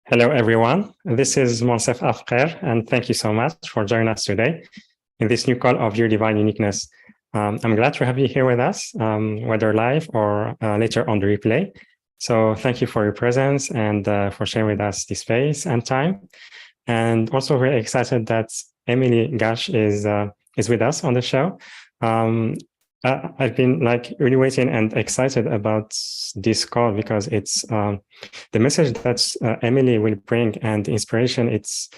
Hello, everyone. This is Monsef Afker, and thank you so much for joining us today in this new call of Your Divine Uniqueness. I'm glad to have you here with us, whether live or later on the replay. So thank you for your presence and for sharing with us this space and time. And also very excited that Emily Ghosh is with us on the show. I've been really waiting and excited about this call because it's the message that Emily will bring and the inspiration. It's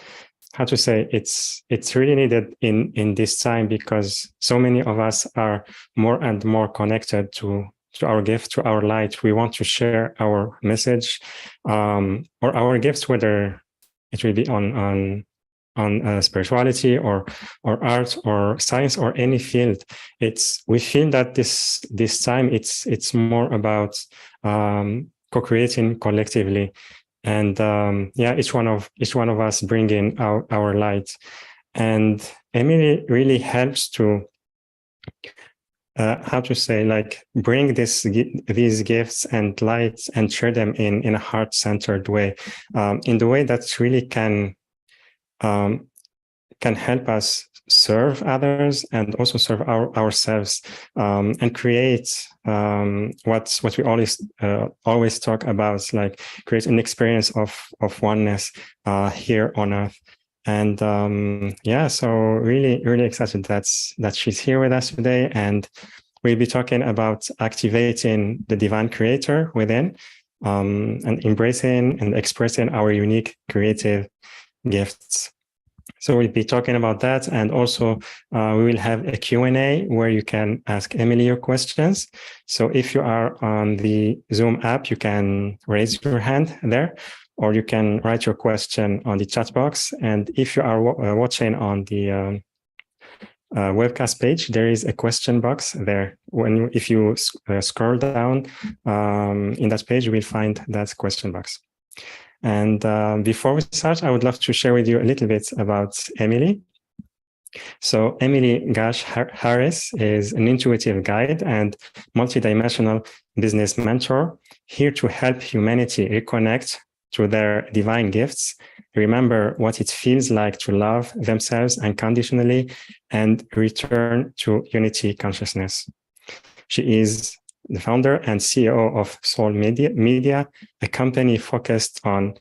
it's really needed in this time because so many of us are more and more connected to our gift, to our light. We want to share our message or our gifts, whether it will be on spirituality or art or science or any field. We feel that this time it's more about co-creating collectively, and each one of us bringing our light. And Emily really helps to bring these gifts and lights and share them in a heart-centered way, in the way that really can help us serve others and also serve ourselves, and create what we always talk about, like create an experience of oneness here on earth. And so really excited that she's here with us today, and we'll be talking about activating the divine creator within, and embracing and expressing our unique creative gifts. So we'll be talking about that, and also we will have a Q&A where you can ask Emily your questions. So if you are on the Zoom app, you can raise your hand there, or you can write your question on the chat box. And if you are watching on the webcast page, there is a question box there. If you scroll down in that page, you will find that question box. And before we start, I would love to share with you a little bit about Emily. So Emily Ghosh Harris is an intuitive guide and multidimensional business mentor, here to help humanity reconnect to their divine gifts, remember what it feels like to love themselves unconditionally, and return to unity consciousness. She is the founder and CEO of Soul Media, a company focused on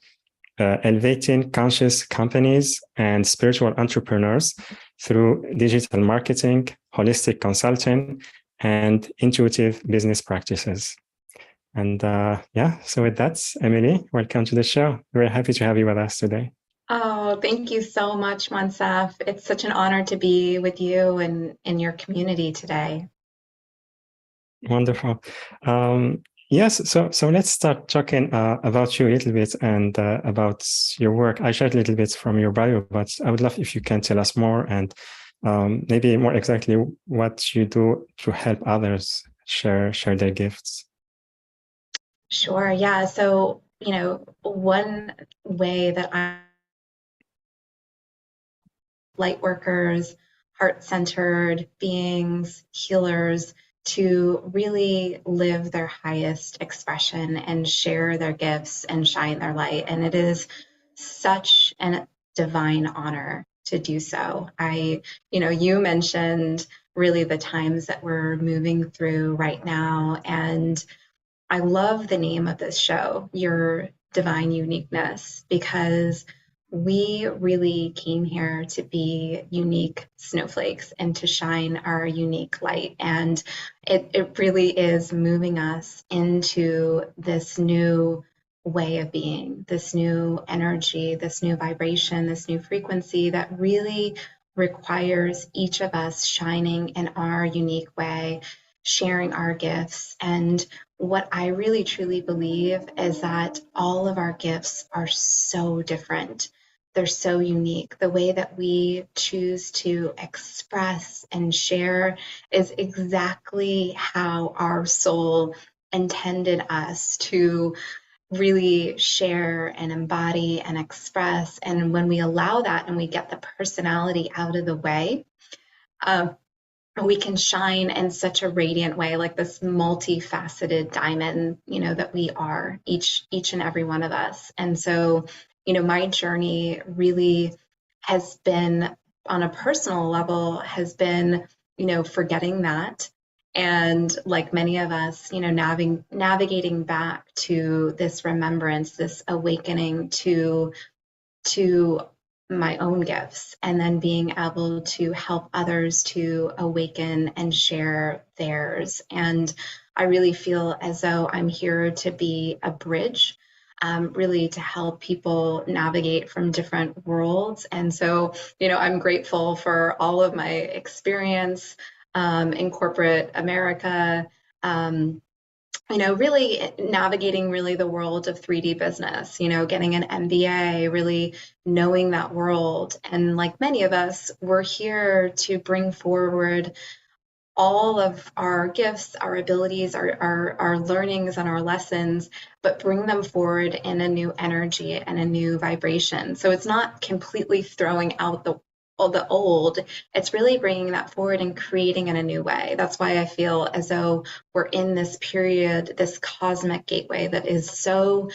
elevating conscious companies and spiritual entrepreneurs through digital marketing, holistic consulting, and intuitive business practices. And so with that, Emily, welcome to the show. We're happy to have you with us today. Oh, thank you so much, Monsef. It's such an honor to be with you and in your community today. Wonderful. Yes, so let's start talking about you a little bit and about your work. I shared a little bit from your bio, but I would love if you can tell us more, and maybe more exactly what you do to help others share their gifts. Sure, yeah. So, one way that light workers, heart-centered beings, healers, to really live their highest expression and share their gifts and shine their light. And it is such a divine honor to do so. You mentioned really the times that we're moving through right now. And I love the name of this show, Your Divine Uniqueness, because we really came here to be unique snowflakes and to shine our unique light. And it really is moving us into this new way of being, this new energy, this new vibration, this new frequency that really requires each of us shining in our unique way, sharing our gifts. And what I really truly believe is that all of our gifts are so different. They're so unique. The way that we choose to express and share is exactly how our soul intended us to really share and embody and express. And when we allow that and we get the personality out of the way, we can shine in such a radiant way, like this multifaceted diamond, that we are, each and every one of us. And so my journey really has been, on a personal level, has been, forgetting that. And like many of us, navigating back to this remembrance, this awakening to my own gifts, and then being able to help others to awaken and share theirs. And I really feel as though I'm here to be a bridge, really to help people navigate from different worlds. And so, I'm grateful for all of my experience in corporate America. Really navigating really the world of 3D business, getting an MBA, really knowing that world. And like many of us, we're here to bring forward all of our gifts, our abilities, our learnings and our lessons, but bring them forward in a new energy and a new vibration. So it's not completely throwing out the old, it's really bringing that forward and creating in a new way. That's why I feel as though we're in this period, this cosmic gateway that is so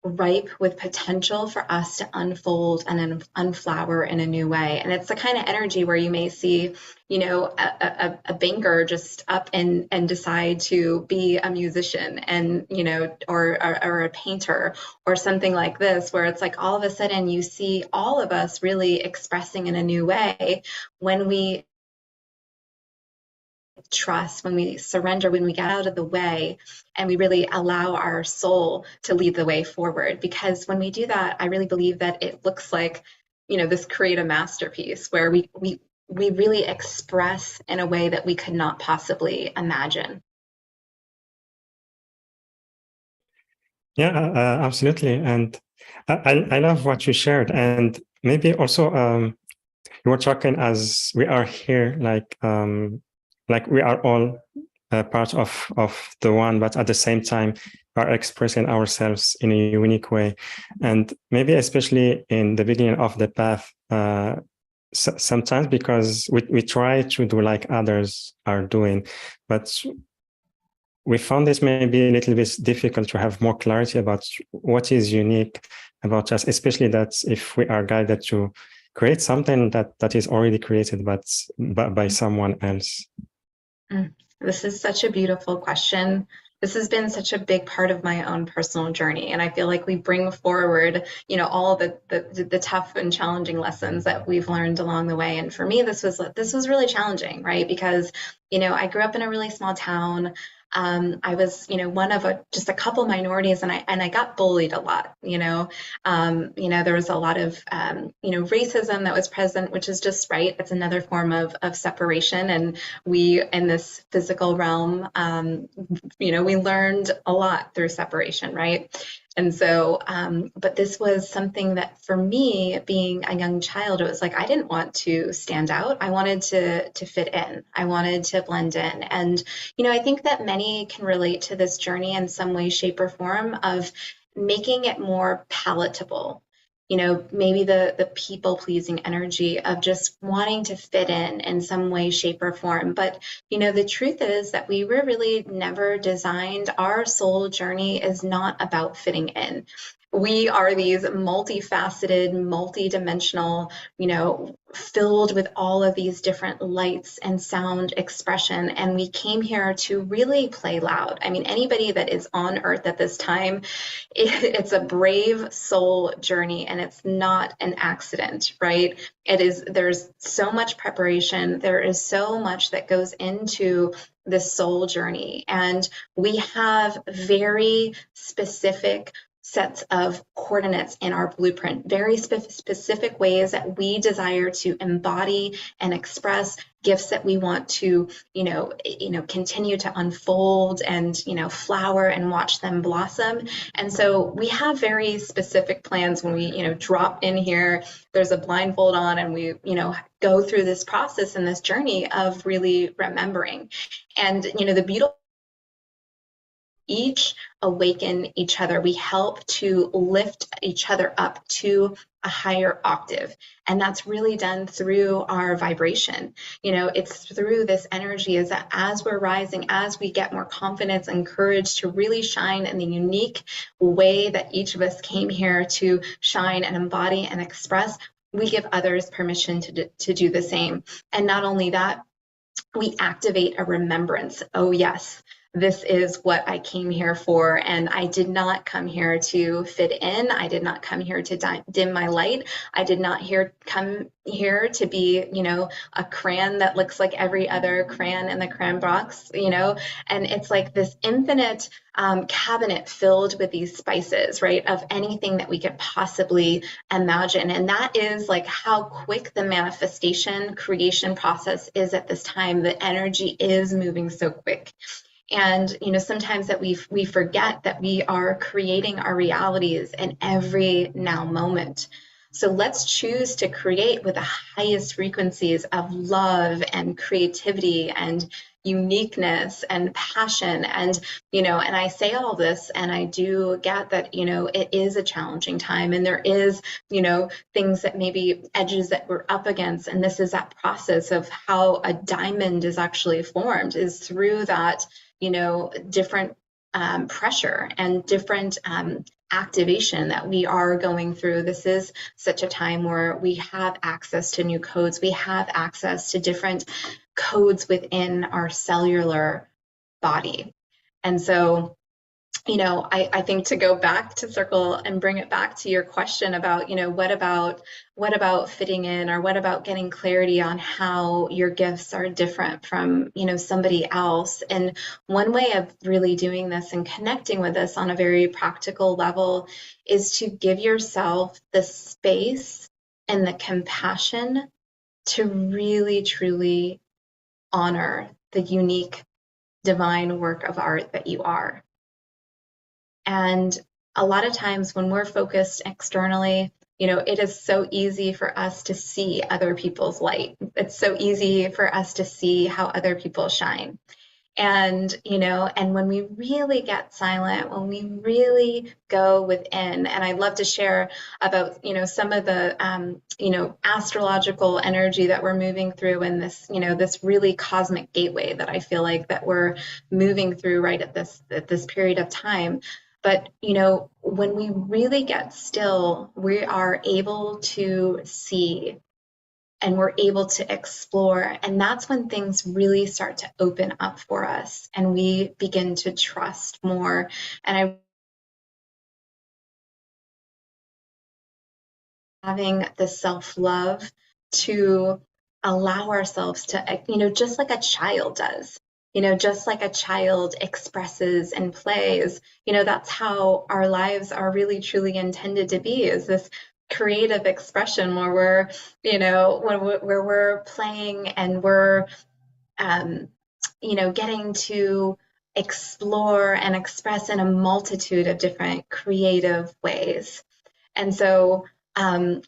ripe with potential for us to unfold and unflower in a new way. And it's the kind of energy where you may see, a banker just up and decide to be a musician, and, or a painter or something like this, where it's like all of a sudden you see all of us really expressing in a new way when we trust, when we surrender, when we get out of the way and we really allow our soul to lead the way forward. Because when we do that, I really believe that it looks like, this creative masterpiece where we really express in a way that we could not possibly imagine. Yeah, absolutely. And I love what you shared. And maybe also you were talking as we are here, like we are all part of the one, but at the same time are expressing ourselves in a unique way. And maybe especially in the beginning of the path, sometimes because we try to do like others are doing, but we found this maybe a little bit difficult to have more clarity about what is unique about us, especially that if we are guided to create something that is already created, but by someone else. This is such a beautiful question. This has been such a big part of my own personal journey, and I feel like we bring forward, all the tough and challenging lessons that we've learned along the way. And for me, this was really challenging, right? Because I grew up in a really small town. I was, one of just a couple minorities, and I got bullied a lot. There was a lot of racism that was present, which is just right. It's another form of separation, and we in this physical realm, we learned a lot through separation, right? And so, but this was something that for me, being a young child, it was like I didn't want to stand out. I wanted to fit in. I wanted to blend in. And, I think that many can relate to this journey in some way, shape, or form of making it more palatable. Maybe the people pleasing energy of just wanting to fit in some way, shape, or form. But, the truth is that we were really never designed. Our soul journey is not about fitting in. We are these multifaceted, multidimensional, filled with all of these different lights and sound expression. And we came here to really play loud. I mean, anybody that is on earth at this time, it's a brave soul journey, and it's not an accident, right? There's so much preparation. There is so much that goes into this soul journey. And we have very specific sets of coordinates in our blueprint, very specific ways that we desire to embody and express, gifts that we want to, continue to unfold and, flower and watch them blossom. And so we have very specific plans when we, drop in here, there's a blindfold on, and we, go through this process and this journey of really remembering. And, the beautiful each awaken each other. We help to lift each other up to a higher octave. And that's really done through our vibration. It's through this energy, is that as we're rising, as we get more confidence and courage to really shine in the unique way that each of us came here to shine and embody and express, we give others permission to do the same. And not only that, we activate a remembrance. Oh, yes, this is what I came here for. And I did not come here to fit in. I did not come here to dim my light. I did not come here to be, a crayon that looks like every other crayon in the crayon box, and it's like this infinite cabinet filled with these spices, right, of anything that we could possibly imagine. And that is like how quick the manifestation creation process is at this time. The energy is moving so quick. And sometimes that we forget that we are creating our realities in every now moment. So let's choose to create with the highest frequencies of love and creativity and uniqueness and passion. And and I say all this, and I do get that it is a challenging time, and there is things that maybe edges that we're up against. And this is that process of how a diamond is actually formed, is through that different pressure and different activation that we are going through. This is such a time where we have access to new codes. We have access to different codes within our cellular body. And so I think, to go back to circle and bring it back to your question about, what about fitting in, or what about getting clarity on how your gifts are different from, somebody else. And one way of really doing this and connecting with this on a very practical level is to give yourself the space and the compassion to really, truly honor the unique divine work of art that you are. And a lot of times when we're focused externally, it is so easy for us to see other people's light. It's so easy for us to see how other people shine. And, and when we really get silent, when we really go within, and I'd love to share about, some of the, astrological energy that we're moving through in this, this really cosmic gateway that I feel like that we're moving through right at this period of time. But, when we really get still, we are able to see, and we're able to explore. And that's when things really start to open up for us, and we begin to trust more. And having the self-love to allow ourselves to, just like a child does, just like a child expresses and plays, that's how our lives are really truly intended to be, is this creative expression where we're, where we're playing and we're, getting to explore and express in a multitude of different creative ways. And so, I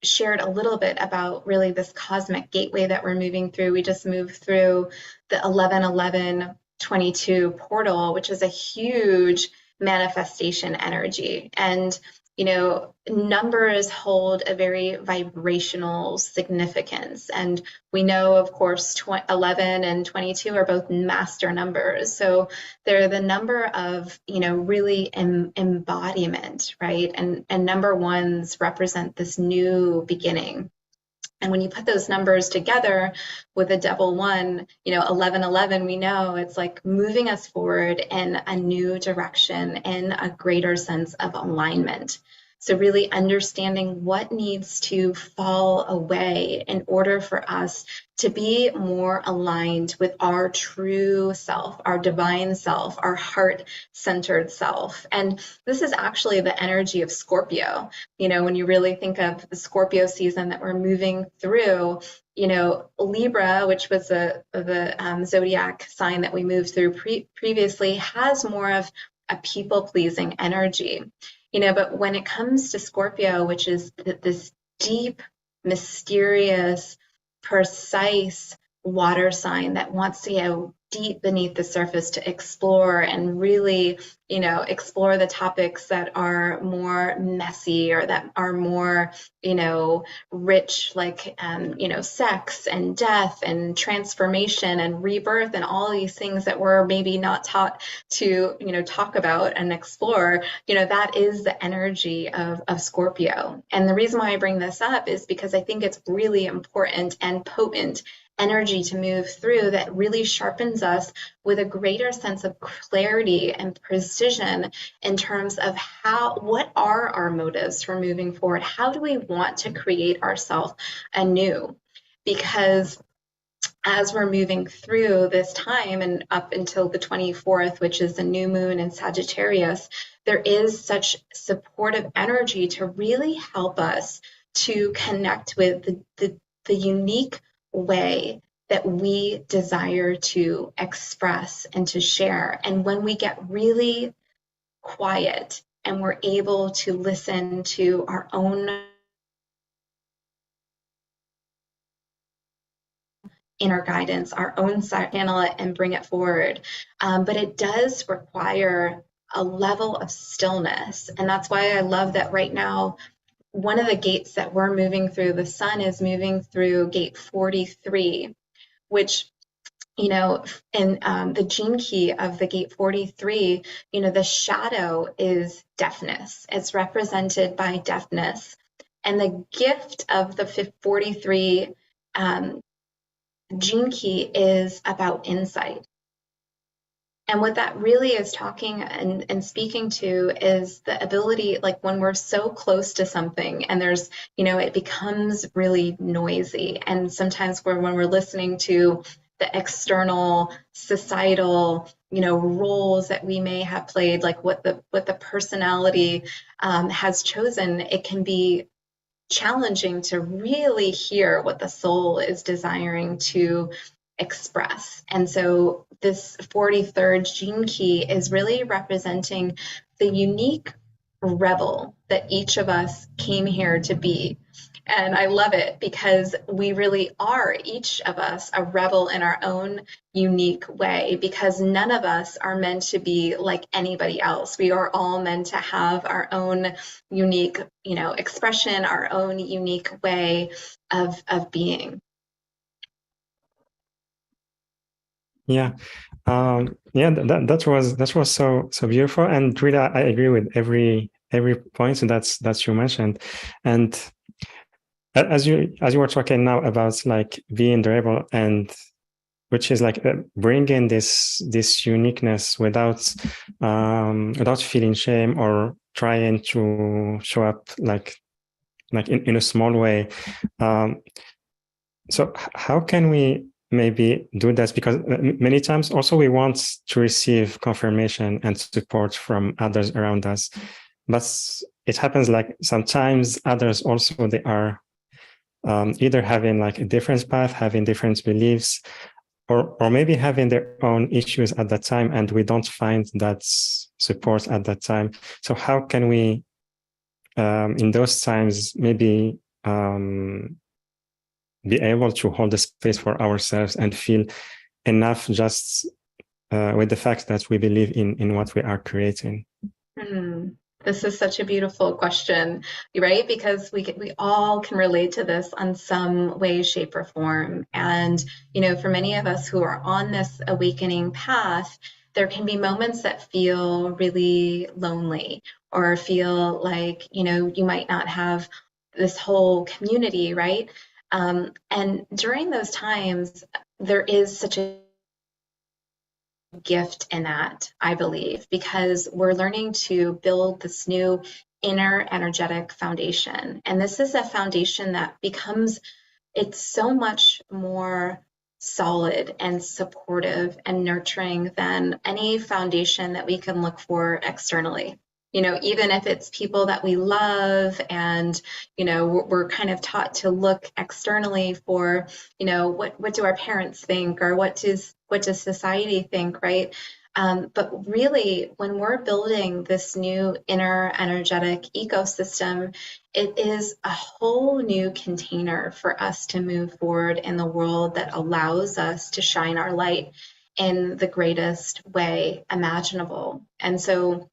shared a little bit about really this cosmic gateway that we're moving through. We just moved through the 11-11-22 portal, which is a huge manifestation energy. And numbers hold a very vibrational significance. And we know, of course, 11 and 22 are both master numbers. So they're the number of, really embodiment, right? And number ones represent this new beginning. And when you put those numbers together with a double one, 11-11, we know it's like moving us forward in a new direction, in a greater sense of alignment. So really understanding what needs to fall away in order for us to be more aligned with our true self, our divine self, our heart-centered self. And this is actually the energy of Scorpio. When you really think of the Scorpio season that we're moving through, Libra, which was the zodiac sign that we moved through previously, has more of a people-pleasing energy. But when it comes to Scorpio, which is this deep, mysterious, precise, water sign that wants to go deep beneath the surface to explore and really, explore the topics that are more messy or that are more, rich, like, sex and death and transformation and rebirth and all these things that we're maybe not taught to, talk about and explore, that is the energy of Scorpio. And the reason why I bring this up is because I think it's really important and potent energy to move through that really sharpens us with a greater sense of clarity and precision in terms of what are our motives for moving forward? How do we want to create ourselves anew? Because as we're moving through this time and up until the 24th, which is the new moon in Sagittarius, there is such supportive energy to really help us to connect with the unique way that we desire to express and to share. And when we get really quiet and we're able to listen to our own inner guidance, our own channel it and bring it forward. But it does require a level of stillness. And that's why I love that right now one of the gates that we're moving through, the sun is moving through gate 43, which, in the gene key of the gate 43, the shadow is deafness. It's represented by deafness. And the gift of the 43 gene key is about insight. And what that really is talking and speaking to is the ability, like when we're so close to something and there's, it becomes really noisy. And sometimes when we're listening to the external societal, roles that we may have played, like what the personality has chosen, it can be challenging to really hear what the soul is desiring to express. And so this 43rd gene key is really representing the unique rebel that each of us came here to be. And I love it because we really are, each of us, a rebel in our own unique way, because none of us are meant to be like anybody else. We are all meant to have our own unique, expression, our own unique way of being. Yeah. That was so beautiful, and really I agree with every point that you mentioned. And as you were talking now about like being the rebel, and which is like bringing this uniqueness without feeling shame or trying to show up like in a small way. So how can we maybe do that? Because many times also we want to receive confirmation and support from others around us, but it happens like sometimes others also, they are either having like a different path, having different beliefs, or maybe having their own issues at that time, and we don't find that support at that time. So how can we in those times maybe be able to hold the space for ourselves and feel enough just with the fact that we believe in what we are creating? This is such a beautiful question, right? Because we all can relate to this on some way, shape, or form. And, for many of us who are on this awakening path, there can be moments that feel really lonely or feel like, you might not have this whole community, right? And during those times, there is such a gift in that, I believe, because we're learning to build this new inner energetic foundation. And this is a foundation that it's so much more solid and supportive and nurturing than any foundation that we can look for externally. Even if it's people that we love and, we're kind of taught to look externally for, what do our parents think, or what does society think, right? But really, when we're building this new inner energetic ecosystem, it is a whole new container for us to move forward in the world that allows us to shine our light in the greatest way imaginable. And so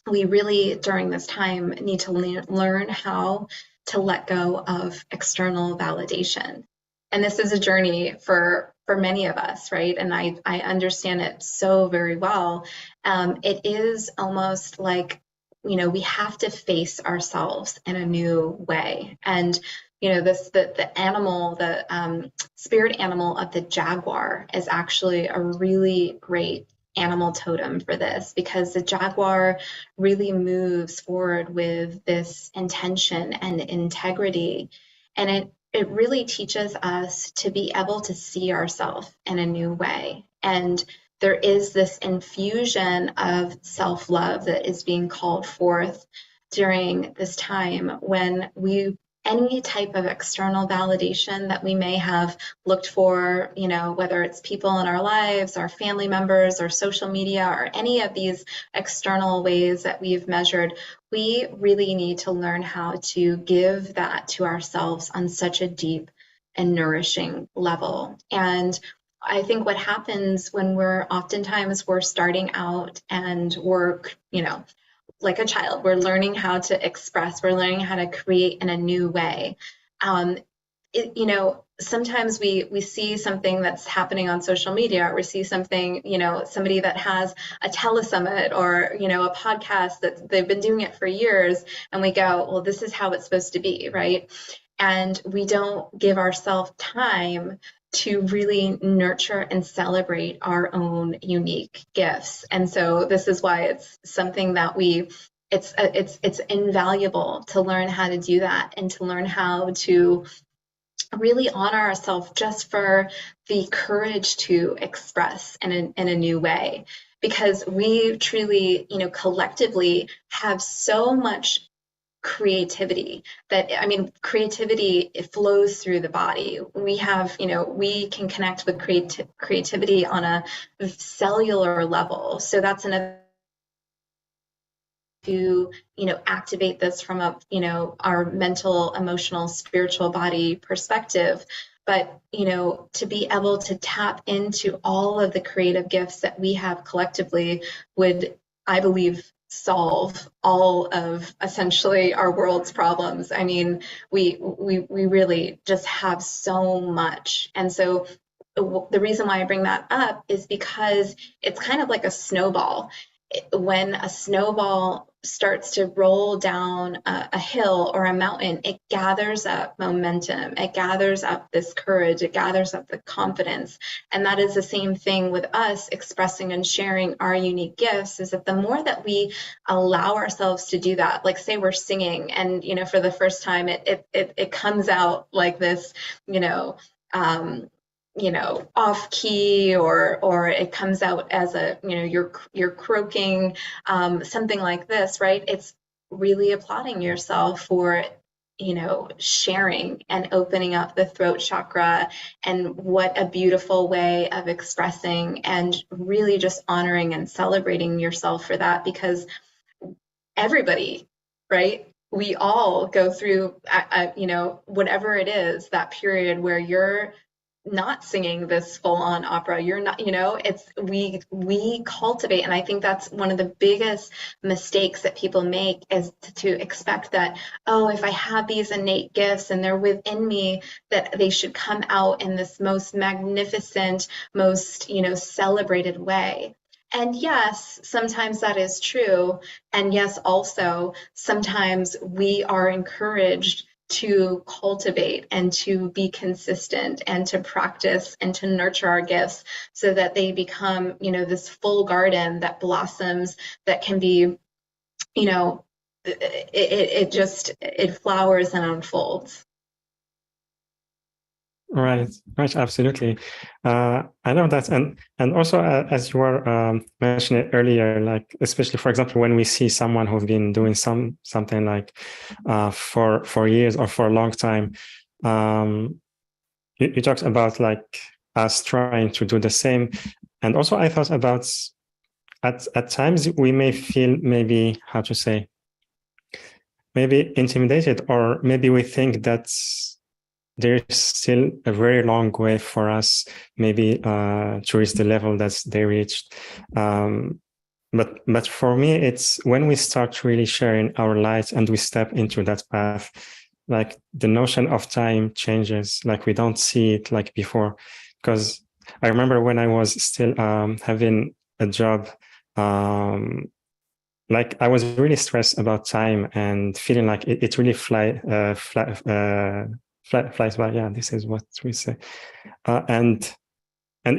we really, during this time, need to learn how to let go of external validation. And this is a journey for many of us, right? And I understand it so very well. It is almost like, we have to face ourselves in a new way. And the animal, the spirit animal of the jaguar is actually a really great animal totem for this, because the jaguar really moves forward with this intention and integrity. And it really teaches us to be able to see ourselves in a new way. And there is this infusion of self-love that is being called forth during this time when any type of external validation that we may have looked for, whether it's people in our lives, our family members, or social media, or any of these external ways that we've measured, we really need to learn how to give that to ourselves on such a deep and nourishing level. And I think what happens when we're starting out and we're, like a child, we're learning how to express, we're learning how to create in a new way. Sometimes we see something that's happening on social media, or we see something, somebody that has a telesummit or, a podcast that they've been doing it for years, and we go, well, this is how it's supposed to be, right? And we don't give ourselves time to really nurture and celebrate our own unique gifts. And so this is why it's something that it's invaluable to learn how to do that, and to learn how to really honor ourselves just for the courage to express in a new way. Because we truly, collectively have so much creativity creativity, it flows through the body. We can connect with creativity on a cellular level. So that's another to activate this from our mental, emotional, spiritual body perspective. But to be able to tap into all of the creative gifts that we have collectively would, I believe, solve all of essentially our world's problems. I mean, we really just have so much. And so the reason why I bring that up is because it's kind of like a snowball. When a snowball starts to roll down a hill or a mountain, it gathers up momentum, it gathers up this courage, it gathers up the confidence. And that is the same thing with us expressing and sharing our unique gifts, is that the more that we allow ourselves to do that, like say we're singing and, for the first time, it comes out like this, off key, or it comes out as you're croaking, something like this, right? It's really applauding yourself for sharing and opening up the throat chakra. And what a beautiful way of expressing, and really just honoring and celebrating yourself for that. Because everybody, right, we all go through whatever it is, that period where you're not singing this full-on opera, you're not, it's we cultivate. And I think that's one of the biggest mistakes that people make, is to expect that, oh, if I have these innate gifts and they're within me, that they should come out in this most magnificent, most celebrated way. And yes, sometimes that is true. And yes, also sometimes we are encouraged to cultivate and to be consistent and to practice and to nurture our gifts, so that they become, this full garden that blossoms, that can be, it flowers and unfolds. Right, absolutely. I know that, and also as you were mentioning earlier, like especially for example when we see someone who's been doing something like for years or for a long time, you talked about like us trying to do the same, and also I thought about at times we may feel maybe, how to say, maybe intimidated, or maybe we think that there's still a very long way for us, maybe to reach the level that they reached. But for me, it's when we start really sharing our light and we step into that path, like the notion of time changes. Like we don't see it like before. Because I remember when I was still having a job, like I was really stressed about time and feeling like it really flies by. Yeah, this is what we say. And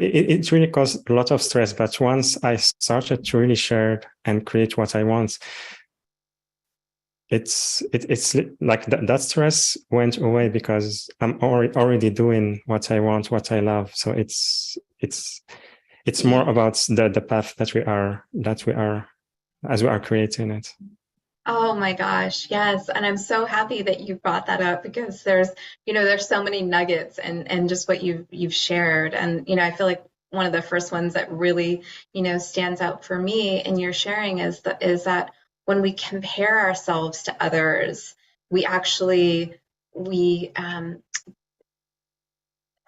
it really caused a lot of stress. But once I started to really share and create what I want, it's like that stress went away because I'm already doing what I want, what I love. So it's more about the path that we are as we are creating it. Oh my gosh, yes. And I'm so happy that you brought that up because there's so many nuggets and just what you've shared. And, I feel like one of the first ones that really, stands out for me in your sharing is that when we compare ourselves to others, we actually we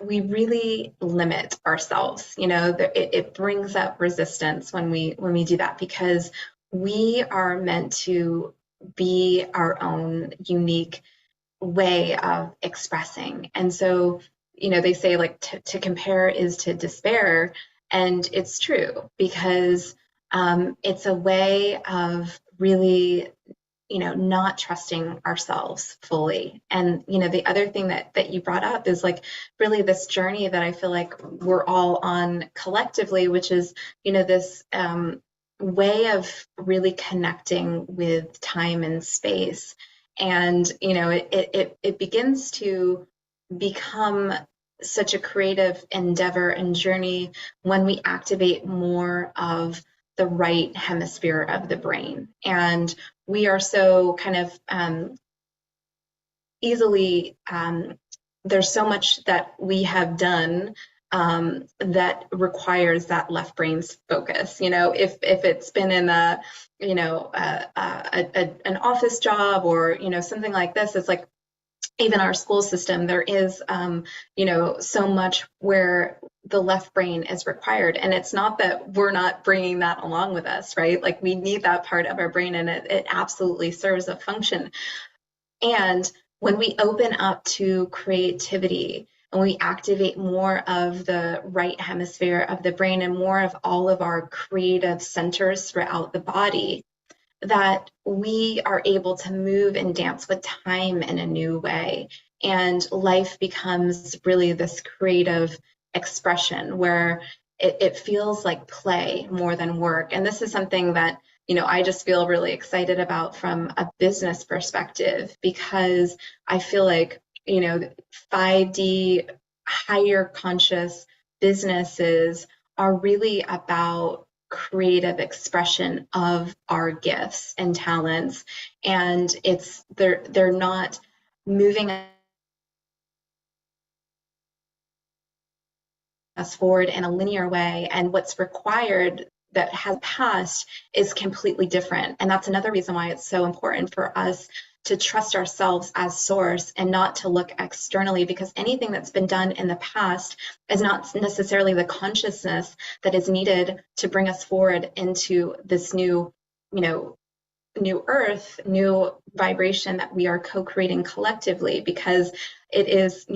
really limit ourselves. It brings up resistance when we do that, because we are meant to be our own unique way of expressing. And so, they say like to compare is to despair. And it's true, because it's a way of really not trusting ourselves fully. And, the other thing that you brought up is like really this journey that I feel like we're all on collectively, which is, this way of really connecting with time and space. And, it begins to become such a creative endeavor and journey when we activate more of the right hemisphere of the brain. And we are so kind of easily, there's so much that we have done that requires that left brain's focus. If it's been in an office job or something like this, it's like even our school system, there is so much where the left brain is required. And it's not that we're not bringing that along with us, right? Like we need that part of our brain, and it absolutely serves a function. And when we open up to creativity and we activate more of the right hemisphere of the brain and more of all of our creative centers throughout the body, that we are able to move and dance with time in a new way. And life becomes really this creative expression where it feels like play more than work. And this is something that, I just feel really excited about from a business perspective, because I feel like, 5D higher conscious businesses are really about creative expression of our gifts and talents, and they're not moving us forward in a linear way, and what's required that has passed is completely different. And that's another reason why it's so important for us to trust ourselves as source and not to look externally, because anything that's been done in the past is not necessarily the consciousness that is needed to bring us forward into this new earth, new vibration that we are co-creating collectively. Because it is,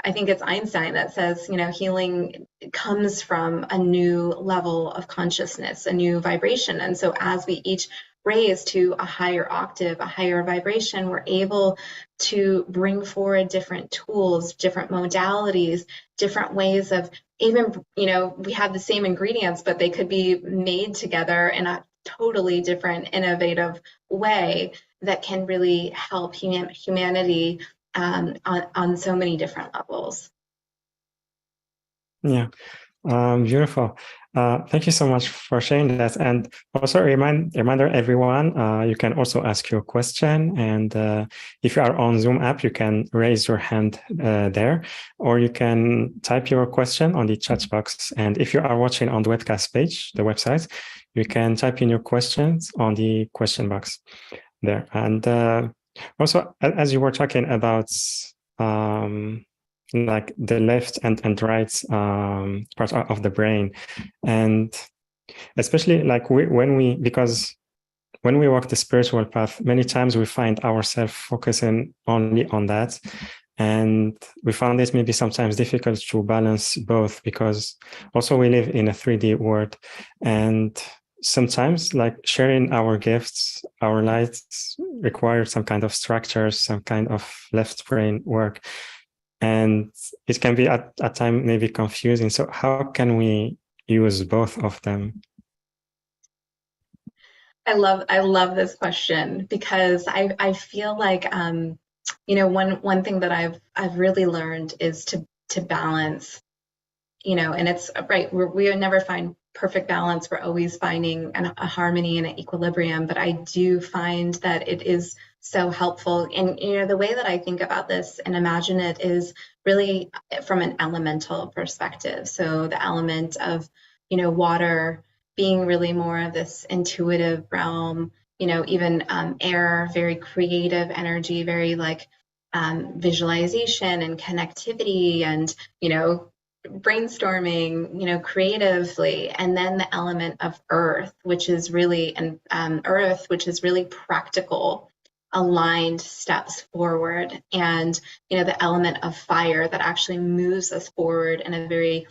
I think it's Einstein that says, healing comes from a new level of consciousness, a new vibration. And so as we each raise to a higher octave, a higher vibration, we're able to bring forward different tools, different modalities, different ways of even, we have the same ingredients, but they could be made together in a totally different, innovative way that can really help humanity on so many different levels. Yeah, beautiful. Thank you so much for sharing that. And also reminder everyone, you can also ask your question. And if you are on Zoom app, you can raise your hand there, or you can type your question on the chat box. And if you are watching on the webcast page, the website, you can type in your questions on the question box there. And also, as you were talking about like the left and right part of the brain, and especially like because when we walk the spiritual path, many times we find ourselves focusing only on that, and we found it maybe sometimes difficult to balance both, because also we live in a 3D world, and sometimes like sharing our gifts, our lights require some kind of structures, some kind of left brain work. And it can be at time maybe confusing. So how can we use both of them? I love this question because I feel like one thing that I've really learned is to balance, and it's right, we never find perfect balance. We're always finding a harmony and an equilibrium, but I do find that it is so helpful. And the way that I think about this and imagine it is really from an elemental perspective. So the element of water being really more of this intuitive realm, even air, very creative energy, very like visualization and connectivity and brainstorming, creatively, and then the element of earth, which is really practical, aligned steps forward, and the element of fire that actually moves us forward in a very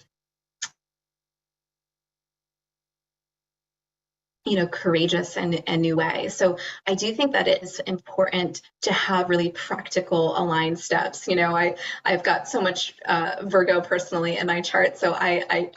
courageous and new way. So I do think that it is important to have really practical aligned steps. I've got so much Virgo personally in my chart, so I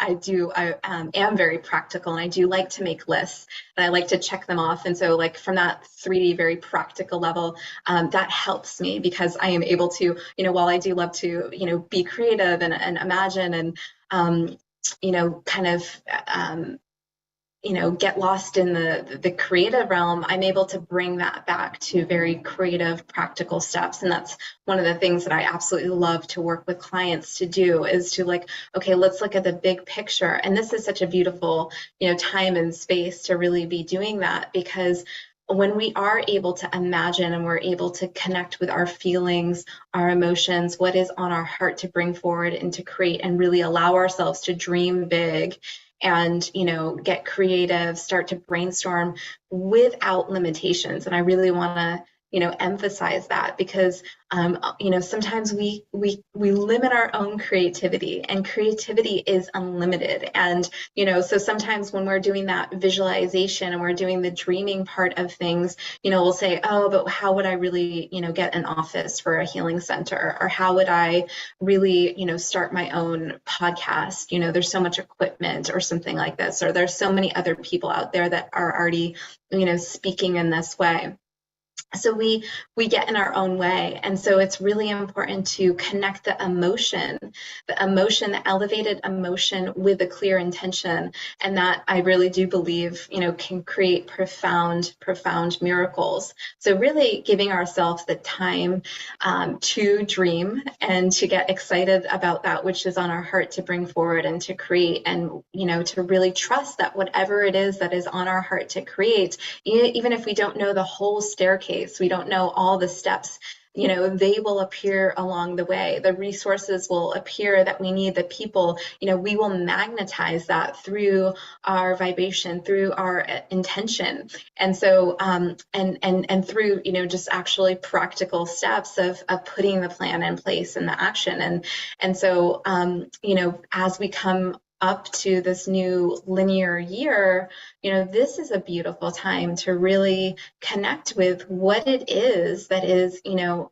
am very practical, and I do like to make lists, and I like to check them off. And so like from that 3D very practical level, that helps me because I am able to, while I do love to, be creative and imagine and kind of get lost in the creative realm, I'm able to bring that back to very creative, practical steps. And that's one of the things that I absolutely love to work with clients to do, is to like, okay, let's look at the big picture. And this is such a beautiful, time and space to really be doing that, because when we are able to imagine and we're able to connect with our feelings, our emotions, what is on our heart to bring forward and to create, and really allow ourselves to dream big and get creative, start to brainstorm without limitations. And I really want to emphasize that, because sometimes we limit our own creativity, and creativity is unlimited. And so sometimes when we're doing that visualization and we're doing the dreaming part of things, we'll say, oh, but how would I really get an office for a healing center, or how would I really start my own podcast? There's so much equipment or something like this, or there's so many other people out there that are already speaking in this way. So we get in our own way. And so it's really important to connect the elevated emotion with a clear intention. And that I really do believe, can create profound miracles. So really giving ourselves the time to dream and to get excited about that which is on our heart to bring forward and to create, and, to really trust that whatever it is that is on our heart to create, even if we don't know the whole staircase, we don't know all the steps, they will appear along the way. The resources will appear that we need, the people, we will magnetize that through our vibration, through our intention. And so, and through, just actually practical steps of putting the plan in place and the action. And so, as we come up to this new linear year, this is a beautiful time to really connect with what it is that is,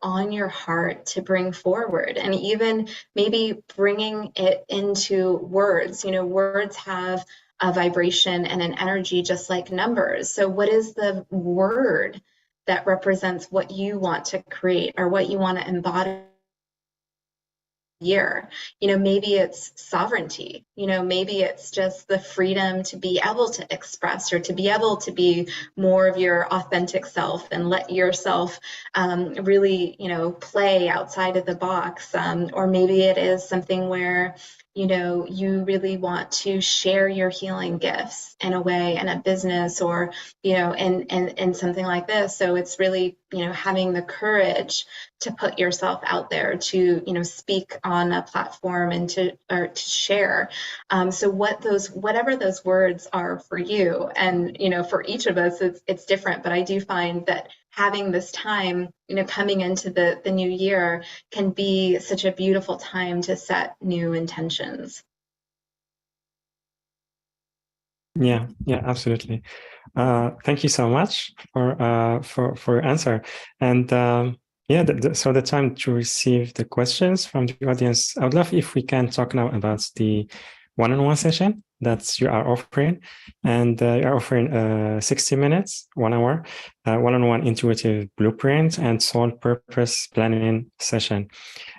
on your heart to bring forward, and even maybe bringing it into words. Words have a vibration and an energy just like numbers. So what is the word that represents what you want to create or what you want to embody year. Maybe it's sovereignty. Maybe it's just the freedom to be able to express, or to be able to be more of your authentic self and let yourself really, play outside of the box. Or maybe it is something where you really want to share your healing gifts in a way, in a business, or in something like this. So it's really having the courage to put yourself out there, to speak on a platform, and to share. So whatever those words are for you, and for each of us, it's different. But I do find that having this time, coming into the new year, can be such a beautiful time to set new intentions. Yeah, absolutely. Thank you so much for your answer. And so the time to receive the questions from the audience. I would love if we can talk now about the one-on-one session that you are offering, and you are offering 60 minutes, 1 hour, one-on-one intuitive blueprint and soul purpose planning session.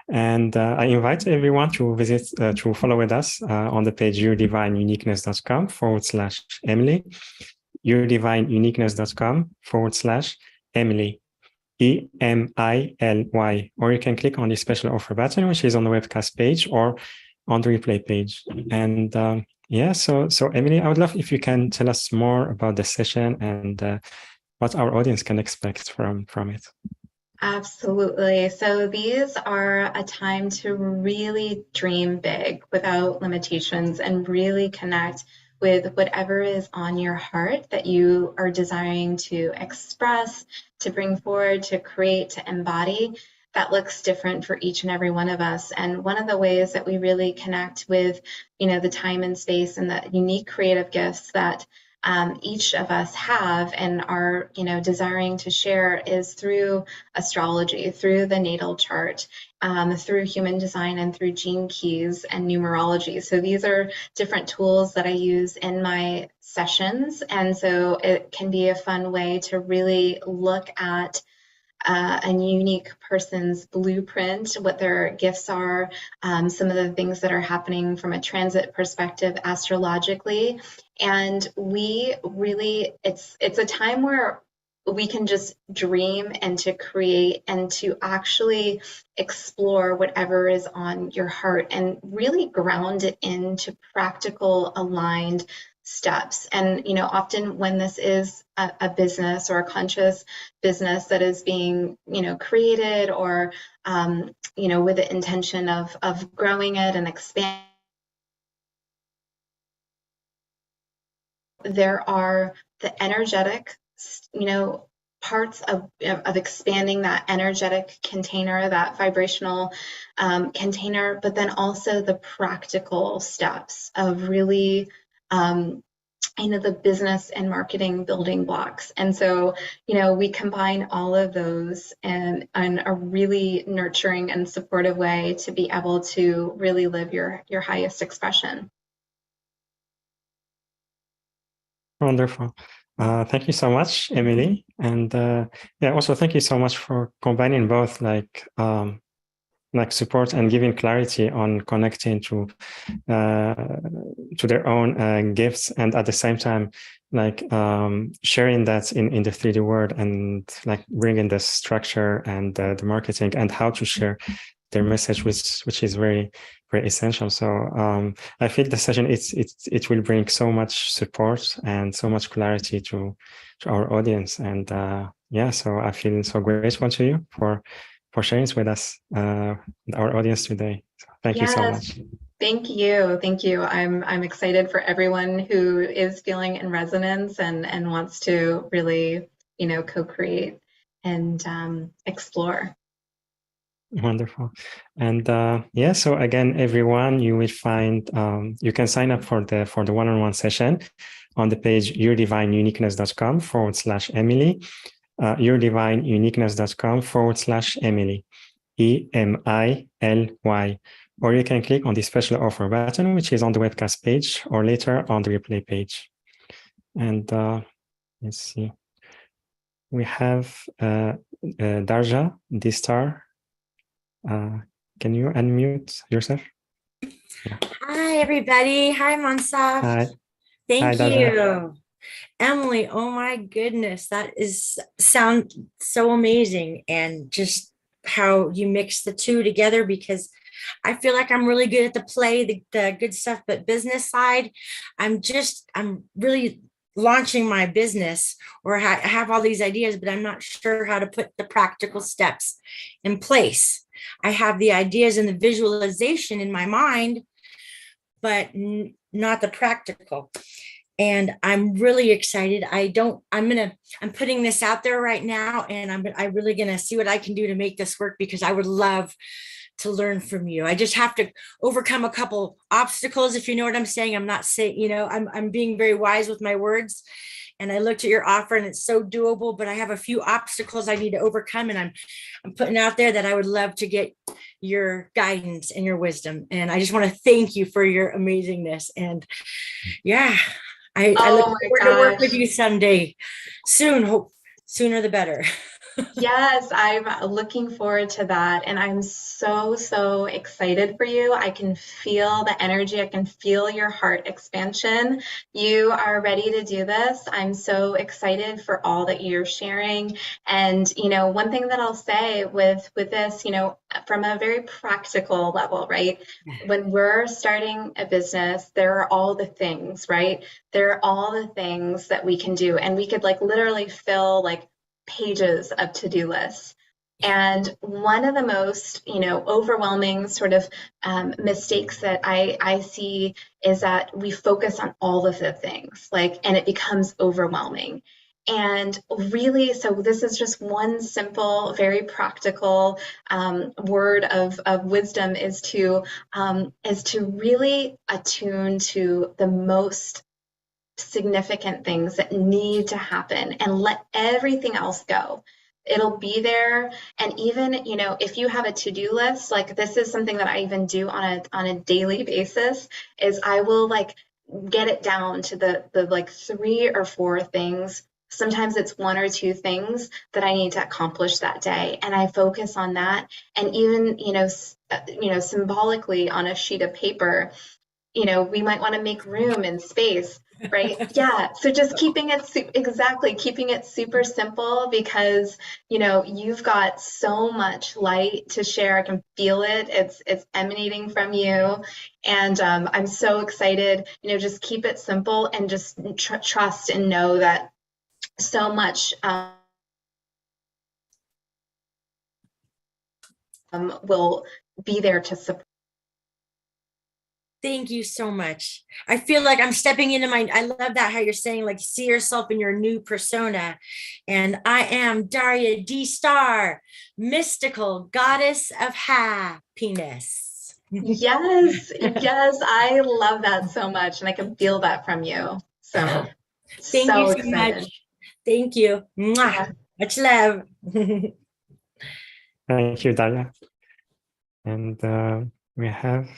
And I invite everyone to visit, to follow with us on the page yourdivineuniqueness.com/Emily, yourdivineuniqueness.com/Emily, EMILY, or you can click on the special offer button, which is on the webcast page or on the replay page. And so Emily, I would love if you can tell us more about the session and what our audience can expect from it. Absolutely. So these are a time to really dream big without limitations, and really connect with whatever is on your heart that you are desiring to express, to bring forward, to create, to embody. That looks different for each and every one of us. And one of the ways that we really connect with, the time and space and the unique creative gifts that each of us have and are, desiring to share, is through astrology, through the natal chart, through human design, and through gene keys and numerology. So these are different tools that I use in my sessions. And so it can be a fun way to really look at a unique person's blueprint, what their gifts are, some of the things that are happening from a transit perspective astrologically. And we really, it's a time where we can just dream and to create and to actually explore whatever is on your heart, and really ground it into practical, aligned steps. And often when this is a business, or a conscious business that is being created, or with the intention of growing it and expanding, there are the energetic parts of expanding that energetic container, that vibrational container, but then also the practical steps of really the business and marketing building blocks. And so, we combine all of those in a really nurturing and supportive way to be able to really live your highest expression. Wonderful. Thank you so much, Emily. And also thank you so much for combining both like support and giving clarity on connecting to their own gifts, and at the same time sharing that in the 3D world, and like bringing the structure and the marketing and how to share their message, which is very, very essential. So I feel the session it will bring so much support and so much clarity to our audience. And so I feel so grateful to you for sharing with us, our audience today. So thank you so much. Thank you. I'm excited for everyone who is feeling in resonance and wants to really, co-create and explore. Wonderful. And so again, everyone, you will find you can sign up for the one-on-one session on the page yourdivineuniqueness.com/Emily, yourdivineuniqueness.com/Emily, EMILY, or you can click on the special offer button, which is on the webcast page, or later on the replay page. And let's see, we have Darja Distar. Can you unmute yourself? Yeah. Hi, everybody. Hi, Monsaf. Hi. Thank Hi, Darja. you. Emily, oh my goodness, that is sound so amazing. And just how you mix the two together, because I feel like I'm really good at the play, the good stuff, but business side, I'm really launching my business, or I have all these ideas, but I'm not sure how to put the practical steps in place. I have the ideas and the visualization in my mind, but not the practical. And I'm really excited. I'm putting this out there right now, and I'm really gonna see what I can do to make this work, because I would love to learn from you. I just have to overcome a couple obstacles, if you know what I'm saying. I'm not saying, I'm being very wise with my words. And I looked at your offer and it's so doable, but I have a few obstacles I need to overcome. And I'm putting out there that I would love to get your guidance and your wisdom. And I just want to thank you for your amazingness. And yeah, I look forward to work with you someday soon. Hope sooner the better. Yes, I'm looking forward to that. And I'm so, so excited for you. I can feel the energy. I can feel your heart expansion. You are ready to do this. I'm so excited for all that you're sharing. And, one thing that I'll say with this, from a very practical level, right? When we're starting a business, there are all the things, right? There are all the things that we can do. And we could literally fill pages of to-do lists. And one of the most, overwhelming sort of mistakes that I see is that we focus on all of the things, and it becomes overwhelming. And really, so this is just one simple, very practical word of wisdom is to really attune to the most significant things that need to happen and let everything else go. It'll be there. And even, if you have a to-do list, this is something that I even do on a daily basis, is I will get it down to the 3 or 4 things. Sometimes it's 1 or 2 things that I need to accomplish that day. And I focus on that. And even, symbolically on a sheet of paper, we might want to make room and space, right? Yeah. So just keeping it super simple, because, you've got so much light to share. I can feel it. It's emanating from you. And I'm so excited, just keep it simple and just trust and know that so much will be there to support. Thank you so much. I feel like I'm stepping into I love that, how you're saying, see yourself in your new persona. And I am Daria D. Star, mystical goddess of happiness. Yes, I love that so much. And I can feel that from you. So, thank you so much. Thank you. Yeah. Much love. Thank you, Daria. And we have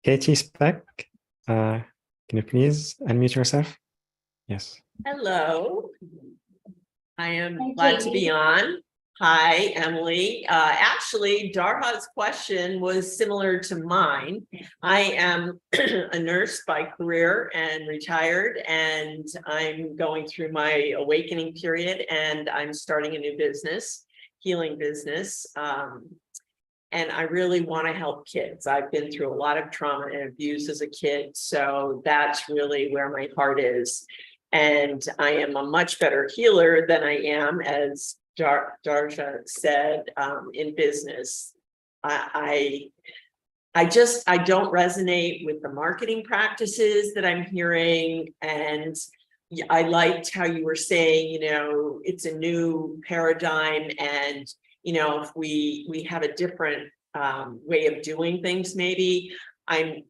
Katie Speck. Can you please unmute yourself? Yes. Hello. I am glad to be on. Hi, Emily. Actually, Darha's question was similar to mine. I am a nurse by career and retired, and I'm going through my awakening period, and I'm starting a new business, healing business. And I really want to help kids. I've been through a lot of trauma and abuse as a kid, so that's really where my heart is. And I am a much better healer than I am, as Darja said, in business. I don't resonate with the marketing practices that I'm hearing. And I liked how you were saying, it's a new paradigm, and if we have a different way of doing things, maybe I'm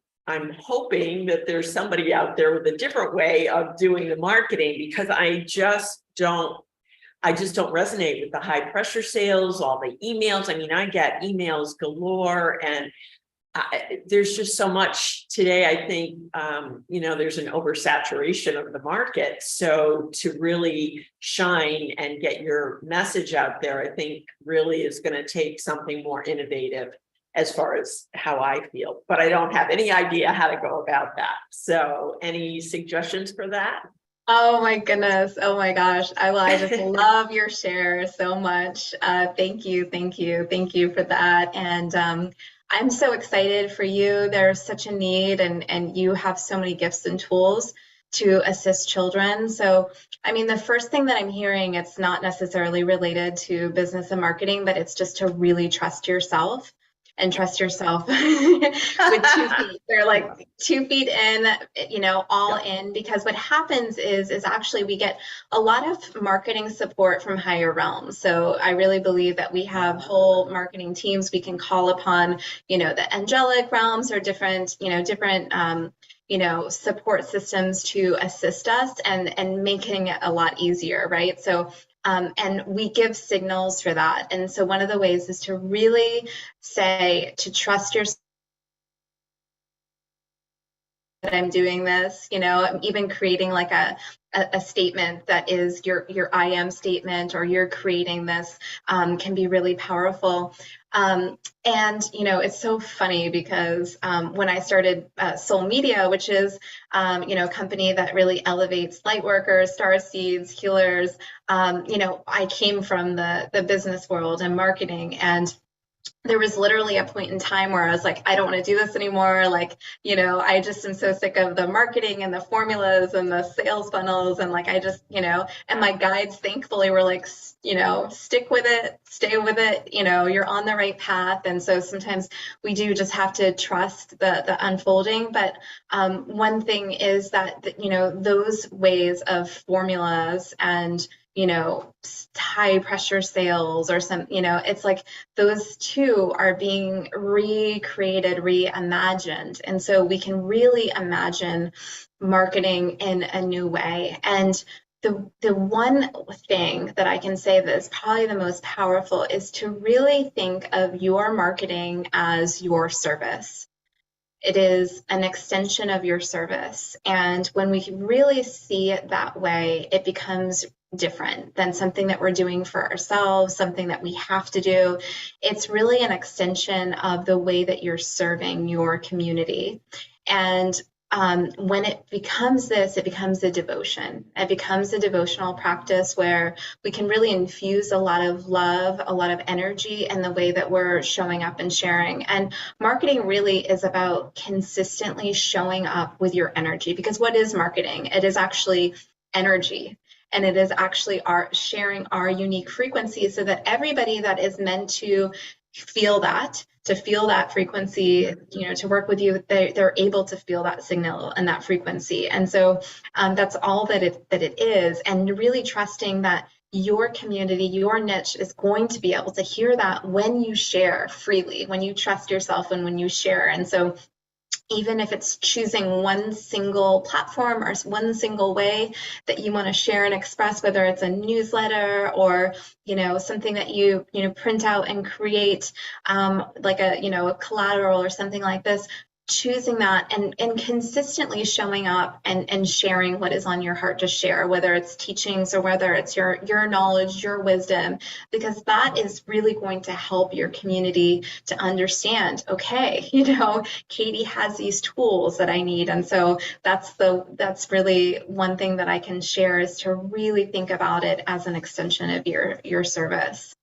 hoping that there's somebody out there with a different way of doing the marketing, because I just don't resonate with the high pressure sales, all the emails. I mean, I get emails galore, and there's just so much today. I think, there's an oversaturation of the market. So to really shine and get your message out there, I think really is going to take something more innovative. as far as how I feel, but I don't have any idea how to go about that. So any suggestions for that? Oh my goodness. Oh my gosh. I just love your share so much. Thank you. Thank you. Thank you for that. And I'm so excited for you. There's such a need, and you have so many gifts and tools to assist children. So, I mean, the first thing that I'm hearing, it's not necessarily related to business and marketing, but it's just to really trust yourself and trust yourself with 2 feet. They're like 2 feet in, all in, because what happens is actually we get a lot of marketing support from higher realms. So I really believe that we have whole marketing teams we can call upon, the angelic realms or different support systems to assist us and making it a lot easier, right? So and we give signals for that. And so one of the ways is to really say, to trust yourself that I'm doing this, even creating like a statement that is your I am statement, or you're creating this can be really powerful. And, it's so funny because when I started Soul Media, which is, a company that really elevates light workers, star seeds, healers, I came from the business world and marketing, and there was literally a point in time where I was like, I don't want to do this anymore. Like, I just am so sick of the marketing and the formulas and the sales funnels. And like, I just, and my guides thankfully were like, stick with it, stay with it, you're on the right path. And so sometimes we do just have to trust the unfolding. But one thing is that, those ways of formulas and, high pressure sales or some, it's like those two are being recreated, reimagined. And so we can really imagine marketing in a new way. And the one thing that I can say that is probably the most powerful is to really think of your marketing as your service. It is an extension of your service. And when we really see it that way, it becomes different than something that we're doing for ourselves, something that we have to do. It's really an extension of the way that you're serving your community. And when it becomes this, it becomes a devotion. It becomes a devotional practice where we can really infuse a lot of love, a lot of energy in the way that we're showing up and sharing. And marketing really is about consistently showing up with your energy, because what is marketing? It is actually energy. And it is actually sharing our unique frequency so that everybody that is meant to feel that frequency, to work with you, they're able to feel that signal and that frequency. And so that's all that it is. And really trusting that your community, your niche is going to be able to hear that when you share freely, when you trust yourself and when you share. And so even if it's choosing one single platform or one single way that you want to share and express, whether it's a newsletter or, something that you print out and create, like a collateral or something like this, choosing that and consistently showing up and sharing what is on your heart to share, whether it's teachings or whether it's your knowledge, your wisdom, because that is really going to help your community to understand, okay, Katie has these tools that I need. And so that's really one thing that I can share, is to really think about it as an extension of your service.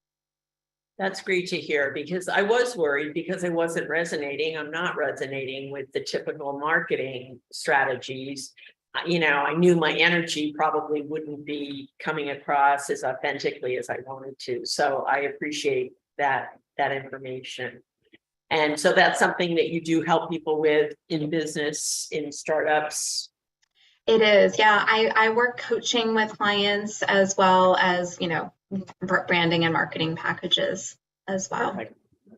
That's great to hear, because I was worried because I wasn't resonating. I'm not resonating with the typical marketing strategies. I knew my energy probably wouldn't be coming across as authentically as I wanted to. So I appreciate that information. And so that's something that you do help people with in business, in startups. It is. Yeah. I work coaching with clients as well as, branding and marketing packages as well. Perfect.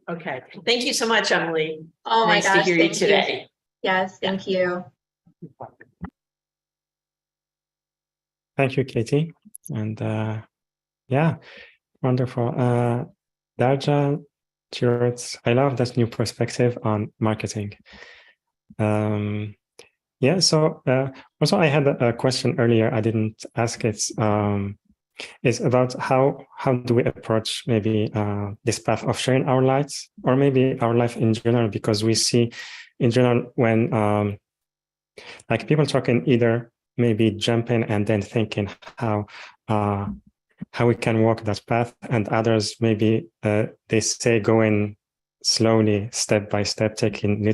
Okay. Thank you so much, Emily. Oh my gosh. Nice to hear you today. Yes. Thank you. Thank you, Katie. And wonderful. Darja, I love that new perspective on marketing. So also I had a question earlier. I didn't ask it. is about how do we approach maybe this path of sharing our lights, or maybe our life in general, because we see in general when like people talking either maybe jumping and then thinking how we can walk that path, and others maybe they say going slowly, step by step, taking